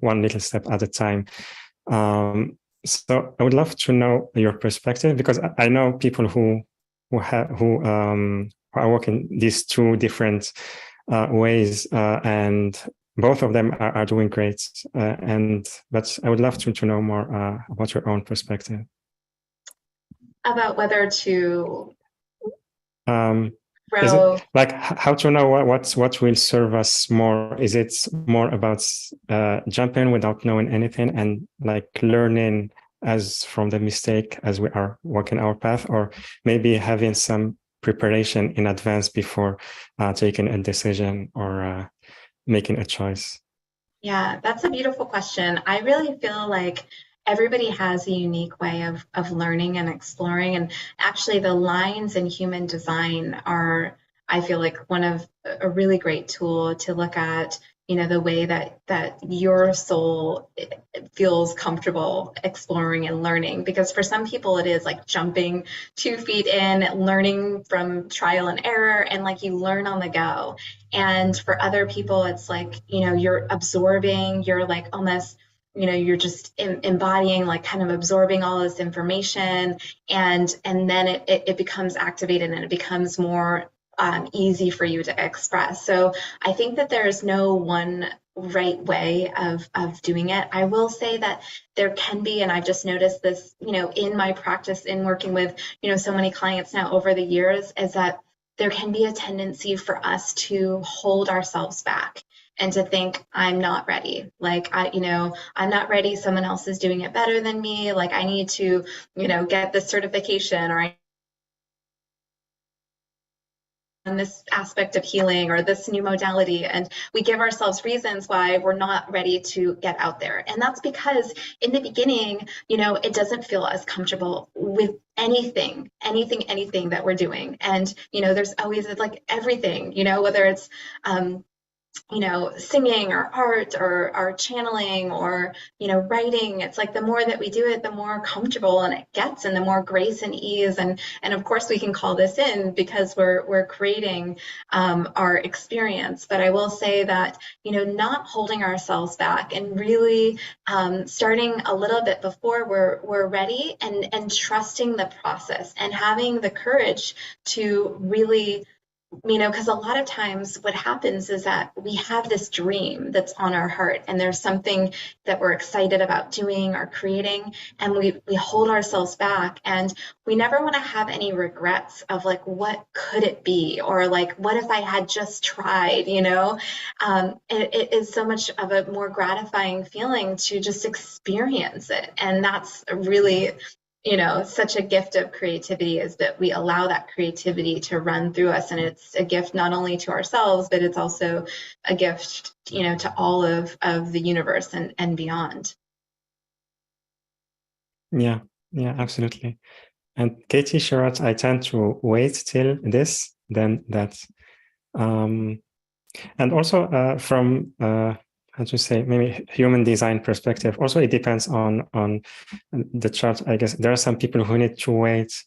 one little step at a time. So I would love to know your perspective, because I know people who are working these two different ways, and both of them are doing great. But I would love to know more about your own perspective. About whether to is it like how to know what will serve us more? Is it more about jumping without knowing anything and like learning as from the mistake as we are walking our path, or maybe having some preparation in advance before taking a decision or making a choice? Yeah, that's a beautiful question. I really feel like everybody has a unique way of learning and exploring. And actually, the lines in human design are, I feel like, a really great tool to look at, the way that your soul feels comfortable exploring and learning. Because for some people, it is like jumping 2 feet in, learning from trial and error, and like you learn on the go. And for other people, it's like, you're absorbing, you're like almost, you're just embodying, like kind of absorbing all this information, and then it becomes activated and it becomes more easy for you to express. So I think that there's no one right way of doing it. I will say that there can be, and I've just noticed this, in my practice in working with, so many clients now over the years, is that there can be a tendency for us to hold ourselves back and to think, I'm not ready. Like, I'm not ready. Someone else is doing it better than me. Like, I need to, get this certification, or on this aspect of healing or this new modality. And we give ourselves reasons why we're not ready to get out there. And that's because in the beginning, it doesn't feel as comfortable with anything that we're doing. And, there's always like everything, whether it's, singing or art or channeling or, writing. It's like the more that we do it, the more comfortable and it gets, and the more grace and ease. And of course we can call this in because we're creating our experience. But I will say that, not holding ourselves back and really starting a little bit before we're ready, and trusting the process and having the courage to really, because a lot of times what happens is that we have this dream that's on our heart, and there's something that we're excited about doing or creating, and we hold ourselves back, and we never want to have any regrets of like, what could it be? Or like, what if I had just tried, it is so much of a more gratifying feeling to just experience it. And that's really, such a gift of creativity, is that we allow that creativity to run through us. And it's a gift not only to ourselves, but it's also a gift, to all of the universe and beyond. Yeah, absolutely. And Katie Sherratt, I tend to wait till this, then that. And also from how to say, maybe human design perspective, also it depends on the chart. I guess there are some people who need to wait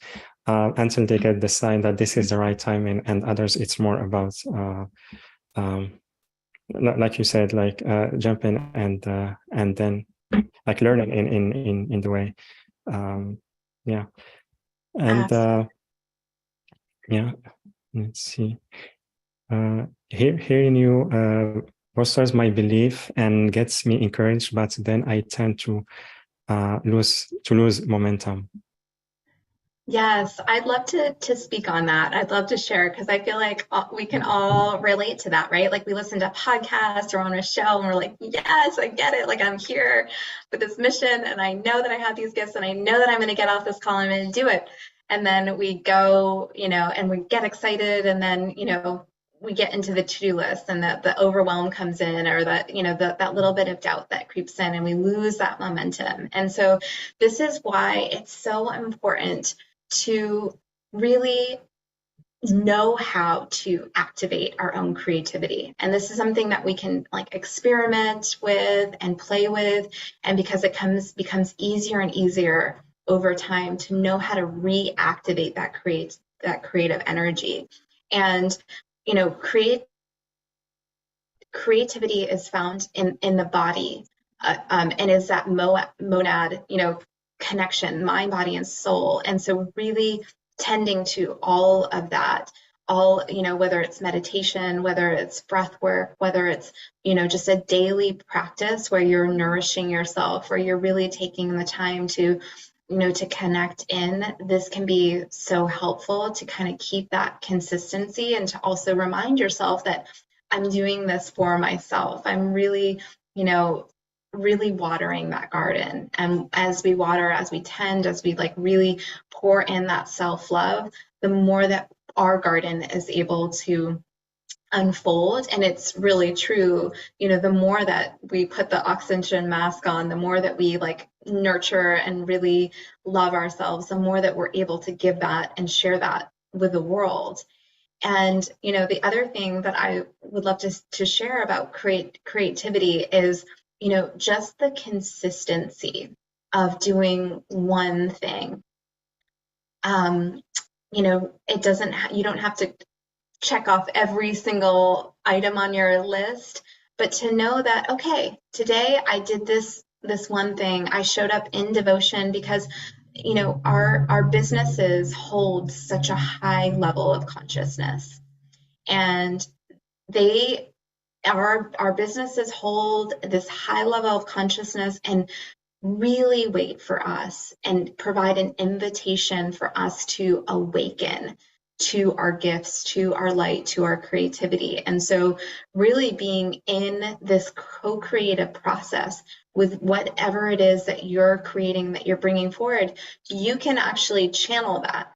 until they get the sign that this is the right timing, and others it's more about like you said, like jumping and then like learning in the way. Yeah. And yeah, let's see. Hearing you fosters my belief and gets me encouraged, but then I tend to lose momentum. Yes, I'd love to speak on that. I'd love to share, because I feel like we can all relate to that, right? Like we listen to podcasts or on a show and we're like, yes, I get it. Like I'm here with this mission, and I know that I have these gifts, and I know that I'm going to get off this call and I'm going to do it. And then we go, and we get excited, and then, we get into the to-do list, and the overwhelm comes in, or that, that little bit of doubt that creeps in, and we lose that momentum. And so this is why it's so important to really know how to activate our own creativity. And this is something that we can like experiment with and play with. And because it becomes easier and easier over time to know how to reactivate that creative energy. And, you know, creativity is found in the body, and is that monad, you know, connection, mind, body, and soul. And so really tending to all of that, all, you know, whether it's meditation, whether it's breath work, whether it's, you know, just a daily practice where you're nourishing yourself, where you're really taking the time to, you know, to connect in, this can be so helpful to kind of keep that consistency and to also remind yourself that I'm doing this for myself. I'm really, you know, really watering that garden. And as we water, as we tend, as we like really pour in that self-love, the more that our garden is able to unfold. And it's really true, you know, the more that we put the oxygen mask on, the more that we like nurture and really love ourselves, the more that we're able to give that and share that with the world. And, you know, the other thing that I would love to share about creativity is, you know, just the consistency of doing one thing. You know, you don't have to check off every single item on your list, but to know that, okay, today I did this one thing. I showed up in devotion because, you know, our businesses hold such a high level of consciousness, and our businesses hold this high level of consciousness and really wait for us and provide an invitation for us to awaken to our gifts, to our light, to our creativity. And so really being in this co-creative process with whatever it is that you're creating, that you're bringing forward, you can actually channel that.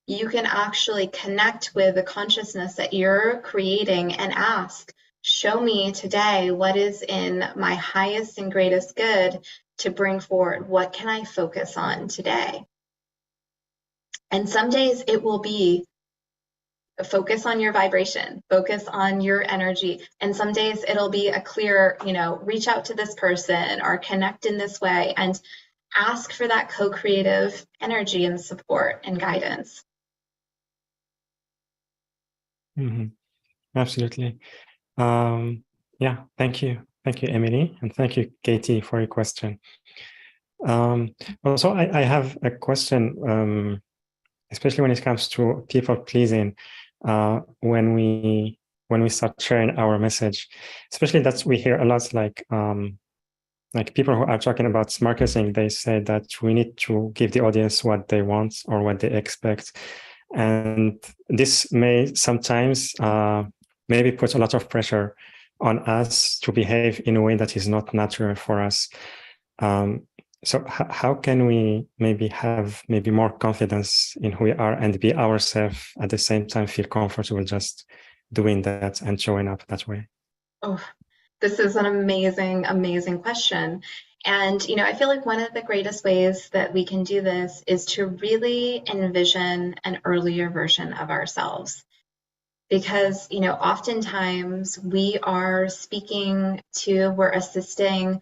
You can actually connect with the consciousness that you're creating and ask, show me today what is in my highest and greatest good to bring forward. What can I focus on today? And some days it will be focus on your vibration, focus on your energy. And some days it'll be a clear, you know, reach out to this person or connect in this way and ask for that co-creative energy and support and guidance. Mm-hmm. Absolutely. Yeah, thank you. Thank you, Emily. And thank you, Katie, for your question. Also, I have a question, especially when it comes to people pleasing, when we start sharing our message, especially that we hear a lot like people who are talking about marketing, they say that we need to give the audience what they want or what they expect. And this may sometimes maybe put a lot of pressure on us to behave in a way that is not natural for us. So how can we maybe have more confidence in who we are and be ourselves at the same time, feel comfortable just doing that and showing up that way? Oh, this is an amazing, amazing question. And, you know, I feel like one of the greatest ways that we can do this is to really envision an earlier version of ourselves. Because, you know, oftentimes we're assisting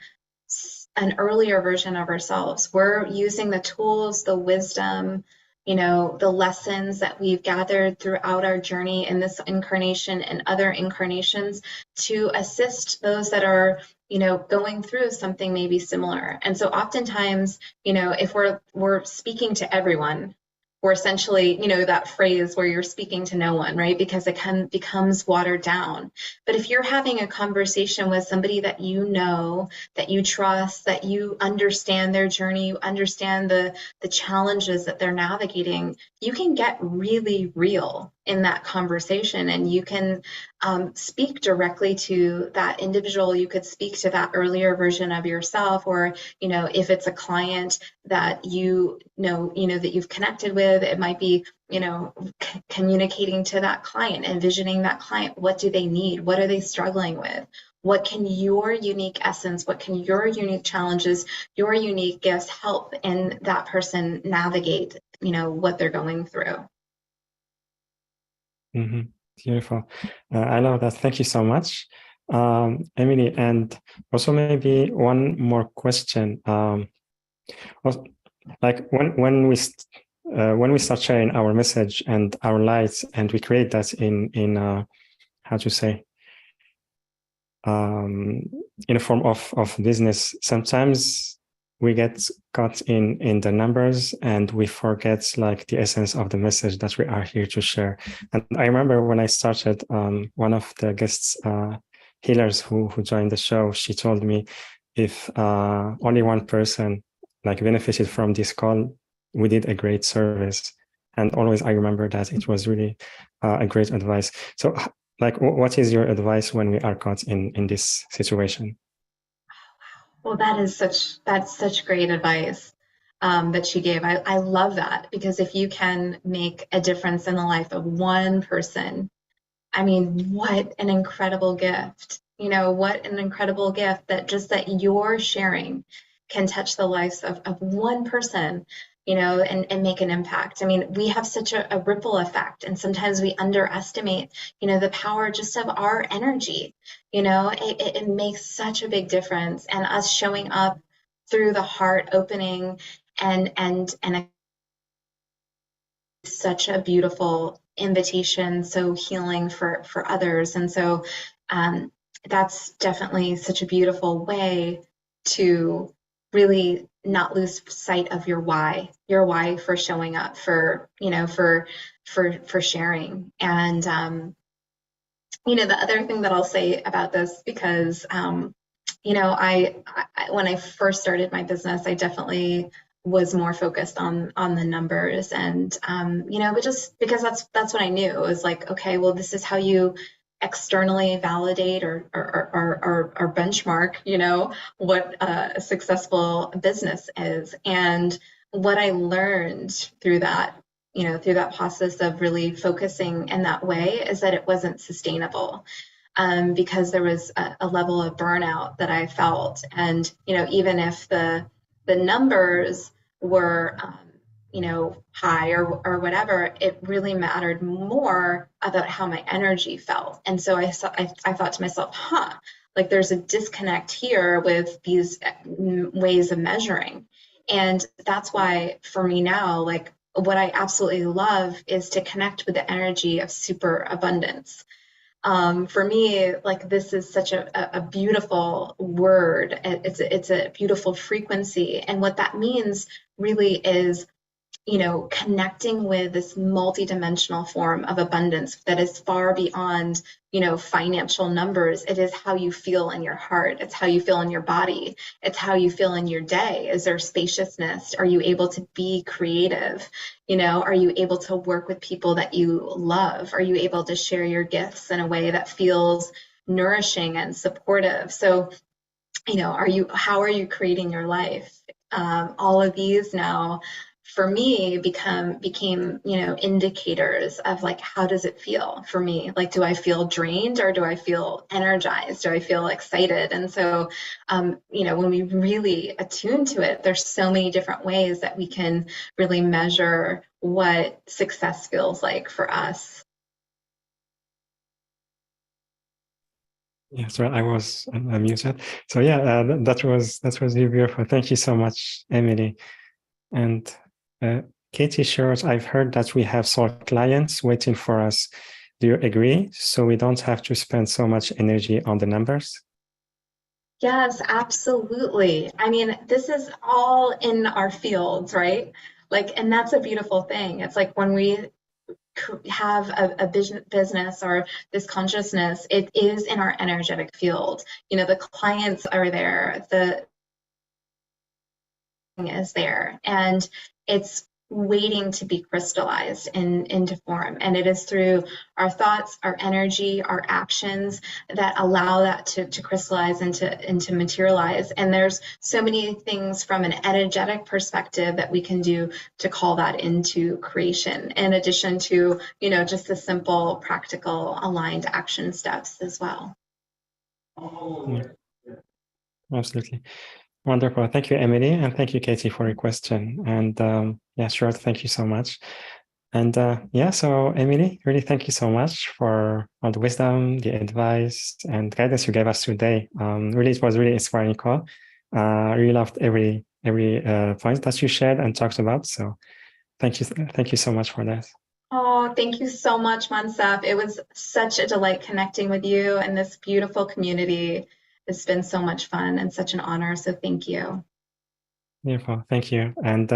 an earlier version of ourselves. We're using the tools, the wisdom, you know, the lessons that we've gathered throughout our journey in this incarnation and other incarnations to assist those that are, you know, going through something maybe similar. And so oftentimes, you know, if we're speaking to everyone, or essentially, you know, that phrase where you're speaking to no one, right? Because it becomes watered down. But if you're having a conversation with somebody that you know, that you trust, that you understand their journey, you understand the challenges that they're navigating, you can get really real in that conversation, and you can speak directly to that individual. You could speak to that earlier version of yourself, or, you know, if it's a client that you know that you've connected with, it might be, you know, communicating to that client, envisioning that client. What do they need? What are they struggling with? What can your unique essence, what can your unique challenges, your unique gifts help in that person navigate, you know, what they're going through? Beautiful. I love that. Thank you so much, Emily. And also maybe one more question. Like when we start sharing our message and our lights, and we create that in how to say, in a form of business, sometimes we get caught in the numbers and we forget like the essence of the message that we are here to share. And I remember when I started, one of the guests, healers who joined the show, she told me, if only one person like benefited from this call, we did a great service. And always I remember that it was really a great advice. So like, what is your advice when we are caught in this situation? Well, that's such great advice that she gave. I love that, because if you can make a difference in the life of one person, I mean, what an incredible gift. You know, what an incredible gift that just that you're sharing can touch the lives of one person, you know, and make an impact. I mean, we have such a ripple effect, and sometimes we underestimate, you know, the power just of our energy. You know, it makes such a big difference. And us showing up through the heart opening and such a beautiful invitation, so healing for others. And so that's definitely such a beautiful way to really not lose sight of your why for showing up, for, you know, for sharing. And you know, the other thing that I'll say about this, because you know, I when I first started my business, I definitely was more focused on the numbers, and you know, but just because that's what I knew. It was like, okay, well, this is how you externally validate or benchmark, you know, what a successful business is. And what I learned through that, you know, through that process of really focusing in that way, is that it wasn't sustainable. Because there was a level of burnout that I felt. And, you know, even if the numbers were, you know, high or whatever, it really mattered more about how my energy felt. And so I thought to myself, like there's a disconnect here with these ways of measuring. And that's why for me now, like what I absolutely love is to connect with the energy of super abundance. For me, like this is such a beautiful word. It's a beautiful frequency. And what that means really is, you know, connecting with this multidimensional form of abundance that is far beyond, you know, financial numbers. It is how you feel in your heart. It's how you feel in your body. It's how you feel in your day. Is there spaciousness? Are you able to be creative? You know, are you able to work with people that you love? Are you able to share your gifts in a way that feels nourishing and supportive? So, you know, how are you creating your life? All of these now for me became, you know, indicators of like, how does it feel for me? Like, do I feel drained or do I feel energized? Do I feel excited? And so, you know, when we really attune to it, there's so many different ways that we can really measure what success feels like for us. Yes, well, I was muted. So yeah, that was really beautiful. Thank you so much, Emily. And Katie Short, I've heard that we have soul clients waiting for us. Do you agree? So we don't have to spend so much energy on the numbers? Yes, absolutely. I mean, this is all in our fields, right? Like, and that's a beautiful thing. It's like when we have a business or this consciousness, it is in our energetic field. You know, the clients are there, the is there, and it's waiting to be crystallized into form. And it is through our thoughts, our energy, our actions that allow that to crystallize into materialize. And there's so many things from an energetic perspective that we can do to call that into creation, in addition to, you know, just the simple, practical, aligned action steps as well. Yeah. Absolutely. Wonderful. Thank you, Emily. And thank you, Katie, for your question. And yeah, sure. Thank you so much. And yeah, so Emily, really thank you so much for all the wisdom, the advice, and guidance you gave us today. Really, it was really inspiring call. I really loved every point that you shared and talked about. So thank you so much for that. Oh, thank you so much, Mansaf. It was such a delight connecting with you and this beautiful community. It's been so much fun and such an honor. So thank you. Beautiful. Thank you. And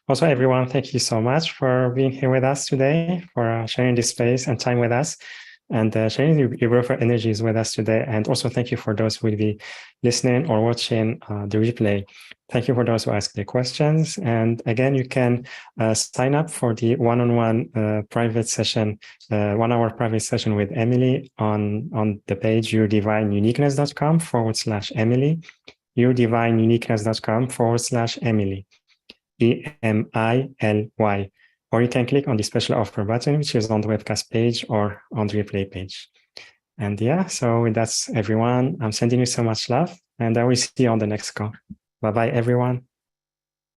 also, everyone, thank you so much for being here with us today, for sharing this space and time with us, and sharing your beautiful energies with us today. And also, thank you for those who will be listening or watching the replay. Thank you for those who asked the questions. And again, you can sign up for the one-on-one private session, 1 hour private session with Emily on the page yourdivineuniqueness.com/Emily. yourdivineuniqueness.com/Emily, EMILY. Or you can click on the special offer button, which is on the webcast page or on the replay page. And yeah, so that's everyone. I'm sending you so much love, and I will see you on the next call. Bye-bye, everyone.